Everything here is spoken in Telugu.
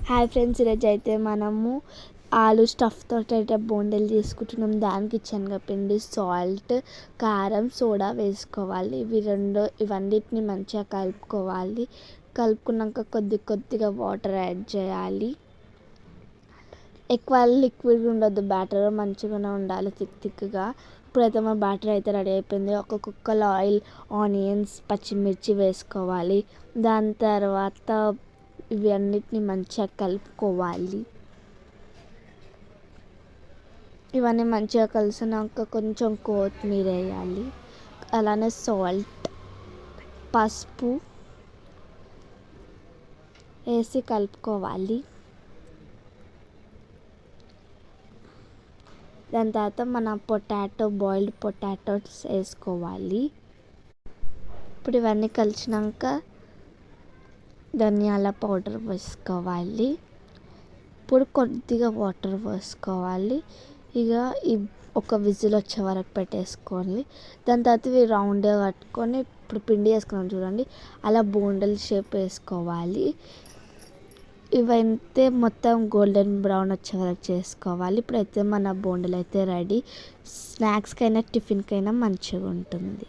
హాయ్ ఫ్రెండ్స్, ఈరోజు అయితే మనము ఆలు స్టఫ్ తోటి అయితే బోండాలు చేసుకుంటున్నాం. దానికి శనగపిండి, సాల్ట్, కారం, సోడా వేసుకోవాలి. ఇవన్నిటిని మంచిగా కలుపుకోవాలి. కలుపుకున్నాక కొద్దిగా వాటర్ యాడ్ చేయాలి. ఎక్కువ లిక్విడ్ ఉండొద్దు, బ్యాటర్ మంచిగానే ఉండాలి, థిక్గా. ఇప్పుడైతే మన బ్యాటర్ అయితే రెడీ అయిపోయింది. ఒక కుక్కలో ఆయిల్, ఆనియన్స్, పచ్చిమిర్చి వేసుకోవాలి. దాని తర్వాత ఇవి అన్నిటిని మంచిగా కలుపుకోవాలి. ఇవన్నీ మంచిగా కలిసినాక కొంచెం కొత్తిమీర వేయాలి. అలానే సాల్ట్, పసుపు వేసి కలుపుకోవాలి. దాని తర్వాత మన బాయిల్డ్ పొటాటోస్ వేసుకోవాలి. ఇప్పుడు ఇవన్నీ కలిసినాక ధనియాల పౌడర్ వేసుకోవాలి. ఇప్పుడు కొద్దిగా వాటర్ వేసుకోవాలి. ఇక ఒక విజిల్ వచ్చే వరకు పెట్టేసుకోవాలి. దాని తర్వాత ఇవి రౌండ్గా కట్టుకొని ఇప్పుడు పిండి వేసుకున్నాం చూడండి, అలా బోండల్ షేప్ వేసుకోవాలి. ఇవైతే మొత్తం గోల్డెన్ బ్రౌన్ వచ్చే వరకు చేసుకోవాలి. ఇప్పుడైతే మన బోండలు అయితే రెడీ. స్నాక్స్కైనా టిఫిన్కైనా మంచిగా ఉంటుంది.